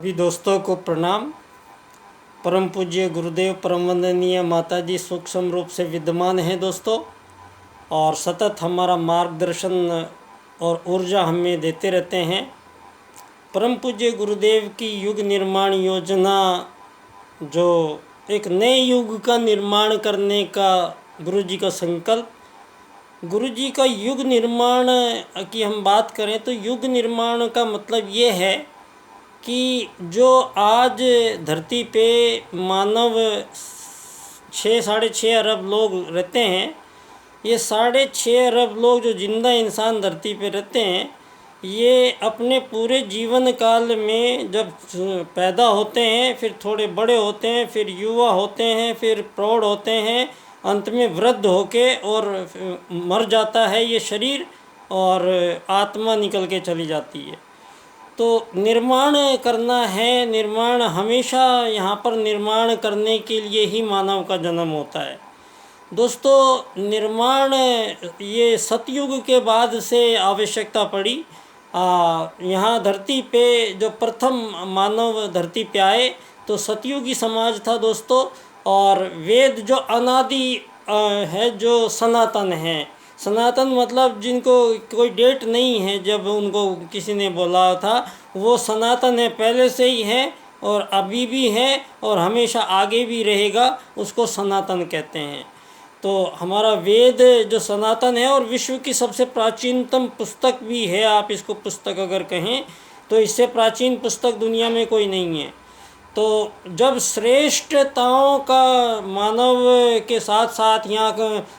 सभी दोस्तों को प्रणाम। परम पूज्य गुरुदेव परम वंदनीय माता जी सूक्ष्म रूप से विद्यमान हैं दोस्तों, और सतत हमारा मार्गदर्शन और ऊर्जा हमें देते रहते हैं। परम पूज्य गुरुदेव की युग निर्माण योजना, जो एक नए युग का निर्माण करने का गुरु जी का संकल्प, गुरु जी का युग निर्माण की हम बात करें तो युग निर्माण का मतलब ये है कि जो आज धरती पे मानव 6-6.5 अरब लोग रहते हैं, ये 6.5 अरब लोग जो जिंदा इंसान धरती पे रहते हैं, ये अपने पूरे जीवन काल में जब पैदा होते हैं, फिर थोड़े बड़े होते हैं, फिर युवा होते हैं, फिर प्रौढ़ होते हैं, अंत में वृद्ध होके और मर जाता है ये शरीर और आत्मा निकल के चली जाती है। तो निर्माण करना है, निर्माण हमेशा यहाँ पर निर्माण करने के लिए ही मानव का जन्म होता है दोस्तों। निर्माण ये सतयुग के बाद से आवश्यकता पड़ी। यहाँ धरती पे जो प्रथम मानव धरती पे आए तो सतयुगी समाज था दोस्तों, और वेद जो अनादि है, जो सनातन है। सनातन मतलब जिनको कोई डेट नहीं है, जब उनको किसी ने बोला था, वो सनातन है, पहले से ही है और अभी भी है और हमेशा आगे भी रहेगा, उसको सनातन कहते हैं। तो हमारा वेद जो सनातन है और विश्व की सबसे प्राचीनतम पुस्तक भी है, आप इसको पुस्तक अगर कहें तो इससे प्राचीन पुस्तक दुनिया में कोई नहीं है। तो जब श्रेष्ठताओं का मानव के साथ साथ यहाँ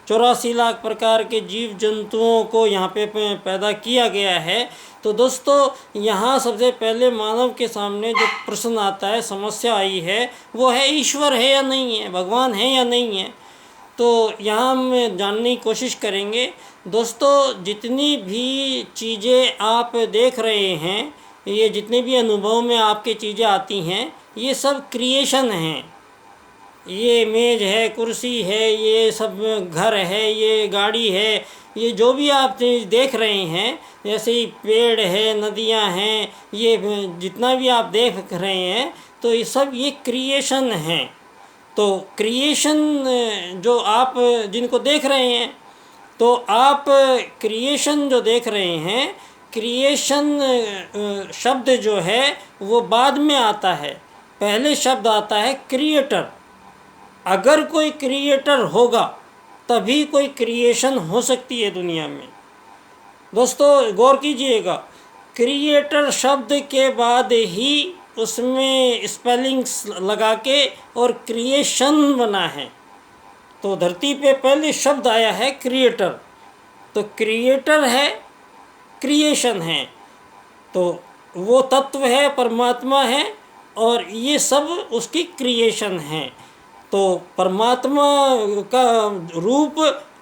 84 लाख प्रकार के जीव जंतुओं को यहाँ पे पैदा किया गया है, तो दोस्तों यहाँ सबसे पहले मानव के सामने जो प्रश्न आता है, समस्या आई है, वो है ईश्वर है या नहीं है, भगवान है या नहीं है। तो यहाँ हम जानने की कोशिश करेंगे दोस्तों। जितनी भी चीज़ें आप देख रहे हैं, ये जितने भी अनुभव में आपके चीज़ें आती हैं, ये सब क्रिएशन हैं। ये मेज़ है, कुर्सी है, ये सब घर है, ये गाड़ी है, ये जो भी आप देख रहे हैं, जैसे ही पेड़ है, नदियाँ हैं, ये जितना भी आप देख रहे हैं, तो ये सब ये क्रिएशन हैं। तो क्रिएशन जो आप जिनको देख रहे हैं, तो आप क्रिएशन जो देख रहे हैं, क्रिएशन शब्द जो है वो बाद में आता है, पहले शब्द आता है क्रिएटर। अगर कोई क्रिएटर होगा तभी कोई क्रिएशन हो सकती है दुनिया में। दोस्तों गौर कीजिएगा, क्रिएटर शब्द के बाद ही उसमें स्पेलिंग्स लगा के और क्रिएशन बना है। तो धरती पे पहले शब्द आया है क्रिएटर, तो क्रिएटर है, क्रिएशन है, तो वो तत्व है, परमात्मा है, और ये सब उसकी क्रिएशन है। तो परमात्मा का रूप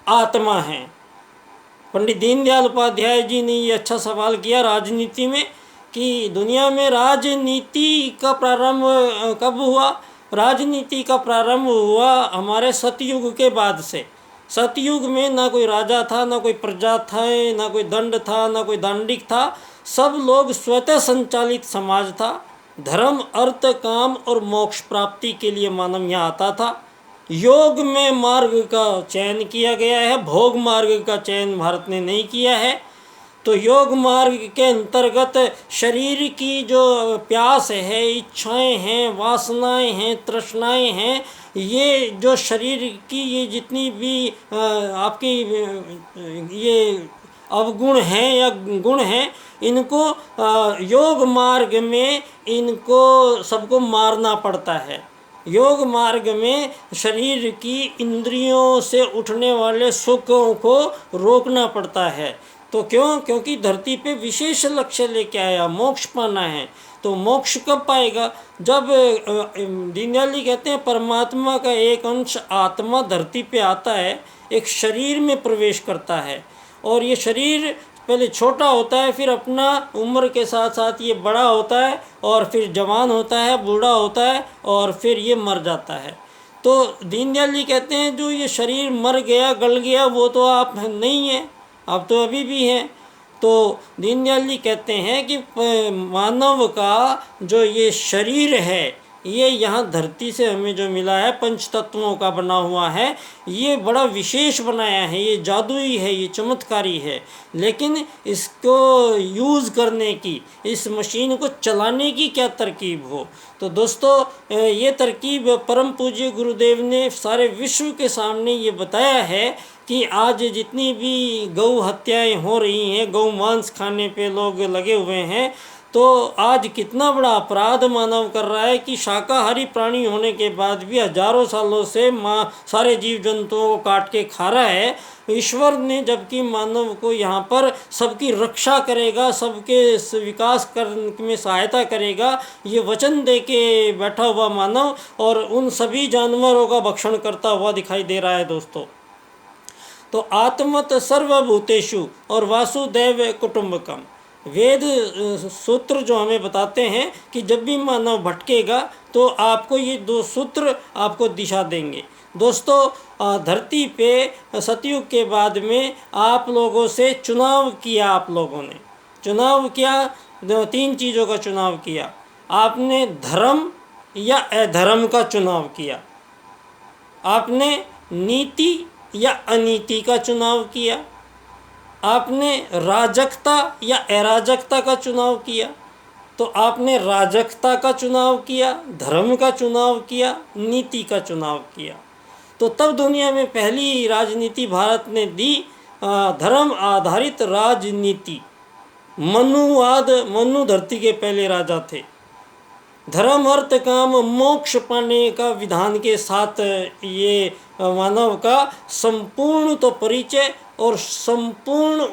आत्मा है। पंडित दीनदयाल उपाध्याय जी ने ये अच्छा सवाल किया राजनीति में कि दुनिया में राजनीति का प्रारंभ कब हुआ। राजनीति का प्रारंभ हुआ हमारे सतयुग के बाद से। सतयुग में ना कोई राजा था, ना कोई प्रजा था, ना कोई दंड था, ना कोई दांडिक था, सब लोग स्वतः संचालित समाज था। धर्म, अर्थ, काम और मोक्ष प्राप्ति के लिए मानव यहाँ आता था। योग में मार्ग का चयन किया गया है, भोग मार्ग का चयन भारत ने नहीं किया है। तो योग मार्ग के अंतर्गत शरीर की जो प्यास है, इच्छाएं हैं, वासनाएं हैं, तृष्णाएं हैं, ये जो शरीर की ये जितनी भी आपकी ये अवगुण हैं या गुण हैं, इनको योग मार्ग में इनको सबको मारना पड़ता है। योग मार्ग में शरीर की इंद्रियों से उठने वाले सुखों को रोकना पड़ता है। तो क्यों? क्योंकि धरती पे विशेष लक्ष्य लेके आया, मोक्ष पाना है। तो मोक्ष कब पाएगा? जब दीनदयाल जी कहते हैं परमात्मा का एक अंश आत्मा धरती पे आता है, एक शरीर में प्रवेश करता है, और ये शरीर पहले छोटा होता है, फिर अपना उम्र के साथ साथ ये बड़ा होता है, और फिर जवान होता है, बूढ़ा होता है, और फिर ये मर जाता है। तो दीनदयाल जी कहते हैं जो ये शरीर मर गया, गल गया, वो तो आप नहीं है, आप तो अभी भी हैं। तो दीनदयाल जी कहते हैं कि मानव का जो ये शरीर है, ये यहाँ धरती से हमें जो मिला है, पंच तत्वों का बना हुआ है, ये बड़ा विशेष बनाया है, ये जादुई है, ये चमत्कारी है। लेकिन इसको यूज़ करने की, इस मशीन को चलाने की क्या तरकीब हो। तो दोस्तों ये तरकीब परम पूज्य गुरुदेव ने सारे विश्व के सामने ये बताया है कि आज जितनी भी गौ हत्याएं हो रही हैं, गौ मांस खाने पे लोग लगे हुए हैं, तो आज कितना बड़ा अपराध मानव कर रहा है कि शाकाहारी प्राणी होने के बाद भी हजारों सालों से सारे जीव जंतुओं को काट के खा रहा है। ईश्वर ने जबकि मानव को यहाँ पर सबकी रक्षा करेगा, सबके विकास करने में सहायता करेगा, ये वचन दे के बैठा हुआ मानव और उन सभी जानवरों का भक्षण करता हुआ दिखाई दे रहा है दोस्तों। तो आत्मत सर्वभूतेषु और वासुदेव कुटुंबकम, वेद सूत्र जो हमें बताते हैं कि जब भी मानव भटकेगा तो आपको ये दो सूत्र आपको दिशा देंगे। दोस्तों धरती पे सतयुग के बाद में आप लोगों से चुनाव किया, आप लोगों ने चुनाव किया, तीन चीज़ों का चुनाव किया। आपने धर्म या अधर्म का चुनाव किया, आपने नीति या अनीति का चुनाव किया, आपने राजकता या अराजकता का चुनाव किया। तो आपने राजकता का चुनाव किया, धर्म का चुनाव किया, नीति का चुनाव किया। तो तब दुनिया में पहली राजनीति भारत ने दी, धर्म आधारित राजनीति। मनु धरती के पहले राजा थे। धर्म अर्थ काम मोक्ष पाने का विधान के साथ ये मानव का संपूर्ण तो परिचय और संपूर्ण